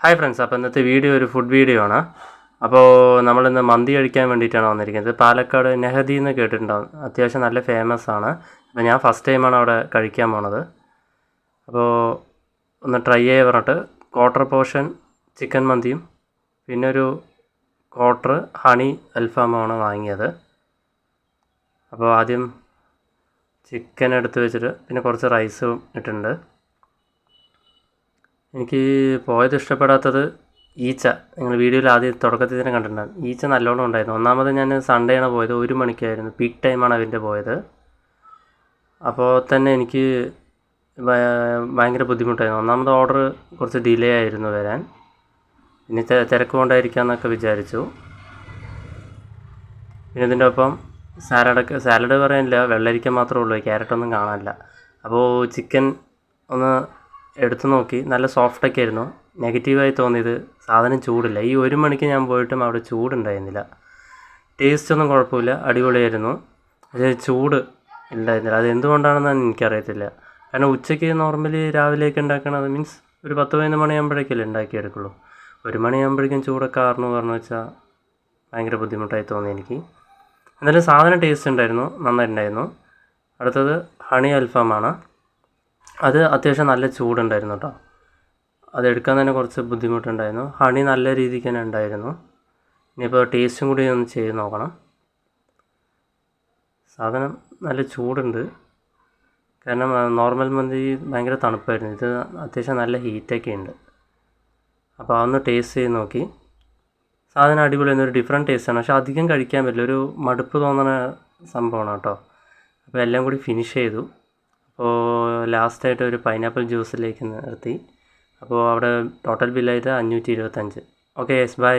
Hi friends, അപ്പോൾ ഇന്നത്തെ video ഒരു ഫുഡ് വീഡിയോ ആണ്. അപ്പോൾ നമ്മളിന്ന് മന്തി കഴിക്കാൻ വേണ്ടിയിട്ടാണ് വന്നിരിക്കുന്നത്. പാലക്കാട് നെഹദി എന്ന് കേട്ടിട്ടുണ്ടാകും, അത്യാവശ്യം നല്ല ഫേമസ് ആണ്. അപ്പോൾ ഞാൻ ഫസ്റ്റ് ടൈമാണ് അവിടെ കഴിക്കാൻ പോണത്. അപ്പോൾ ഒന്ന് ട്രൈ ചെയ്യാൻ പറഞ്ഞിട്ട് ക്വാർട്ടർ പോർഷൻ ചിക്കൻ മന്തിയും പിന്നെ ഒരു ക്വാർട്ടർ ഹണി അൽഫാമാണ് വാങ്ങിയത്. അപ്പോൾ ആദ്യം ചിക്കൻ എടുത്ത് വെച്ചിട്ട് പിന്നെ കുറച്ച് റൈസും ഇട്ടിട്ടുണ്ട്. എനിക്ക് പോയത് ഇഷ്ടപ്പെടാത്തത് ഈച്ച. നിങ്ങൾ വീഡിയോയിൽ ആദ്യം തുടക്കത്തിൽ തന്നെ കണ്ടിട്ടുണ്ടാകും, ഈച്ച നല്ലോണം ഉണ്ടായിരുന്നു. ഒന്നാമത് ഞാൻ സൺഡേ ആണ് പോയത്, 1 മണിക്കായിരുന്നു, പീക്ക് ടൈമാണ് അതിൻ്റെ പോയത്. അപ്പോൾ തന്നെ എനിക്ക് ഭയങ്കര ബുദ്ധിമുട്ടായിരുന്നു. ഒന്നാമത് ഓർഡർ കുറച്ച് ഡിലേ ആയിരുന്നു വരാൻ, പിന്നെ തിരക്ക് കൊണ്ടായിരിക്കാമെന്നൊക്കെ വിചാരിച്ചു. പിന്നെ ഇതിൻ്റെ ഒപ്പം സാലഡ് പറയാനില്ല, വെള്ളരിക്ക മാത്രമേ ഉള്ളൂ, ക്യാരറ്റൊന്നും കാണാനില്ല. അപ്പോൾ ചിക്കൻ ഒന്ന് എടുത്തു നോക്കി, നല്ല സോഫ്റ്റൊക്കെ ആയിരുന്നു. നെഗറ്റീവായി തോന്നിയത് സാധനം ചൂടില്ല. ഈ 1 മണിക്ക് ഞാൻ പോയിട്ടും അവിടെ ചൂടുണ്ടായിരുന്നില്ല. ടേസ്റ്റ് ഒന്നും കുഴപ്പമില്ല, അടിപൊളിയായിരുന്നു. പക്ഷേ ചൂട് ഉണ്ടായിരുന്നില്ല. അത് എന്തുകൊണ്ടാണെന്ന് എനിക്കറിയത്തില്ല. കാരണം ഉച്ചയ്ക്ക് നോർമലി രാവിലെയൊക്കെ ഉണ്ടാക്കണത് മീൻസ് ഒരു 10-11 മണിയാകുമ്പോഴേക്കല്ലേ ഉണ്ടാക്കിയെടുക്കുള്ളൂ. 1 മണിയാകുമ്പോഴേക്കും ചൂടൊക്കെ ആറുന്നു പറഞ്ഞു വെച്ചാൽ ഭയങ്കര ബുദ്ധിമുട്ടായി തോന്നി എനിക്ക്. എന്നാലും സാധനം ടേസ്റ്റ് ഉണ്ടായിരുന്നു, നന്നായിട്ടുണ്ടായിരുന്നു. അടുത്തത് ഹണി അൽഫാമാണ്. അത് അത്യാവശ്യം നല്ല ചൂടുണ്ടായിരുന്നു കേട്ടോ. അതെടുക്കാൻ തന്നെ കുറച്ച് ബുദ്ധിമുട്ടുണ്ടായിരുന്നു. ഹണി നല്ല രീതിക്ക് തന്നെ ഉണ്ടായിരുന്നു. ഇനിയിപ്പോൾ ടേസ്റ്റും കൂടി ഒന്ന് ചെയ്ത് നോക്കണം. സാധനം നല്ല ചൂടുണ്ട്, കാരണം നോർമൽ മന്തി ഭയങ്കര തണുപ്പായിരുന്നു, ഇത് അത്യാവശ്യം നല്ല ഹീറ്റൊക്കെ ഉണ്ട്. അപ്പോൾ അതൊന്ന് ടേസ്റ്റ് ചെയ്ത് നോക്കി. സാധനം അടിപൊളിയായിരുന്നു, ഒരു ഡിഫറെൻറ്റ് ടേസ്റ്റാണ്. പക്ഷേ അധികം കഴിക്കാൻ പറ്റില്ല, ഒരു മടുപ്പ് തോന്നുന്ന സംഭവമാണ് കേട്ടോ. അപ്പോൾ എല്ലാം കൂടി ഫിനിഷ് ചെയ്തു. അപ്പോൾ ലാസ്റ്റായിട്ട് ഒരു പൈനാപ്പിൾ ജ്യൂസിലേക്ക് നിർത്തി. അപ്പോൾ അവിടെ ടോട്ടൽ ബില്ലായിട്ട് 525. Okay, yes, by.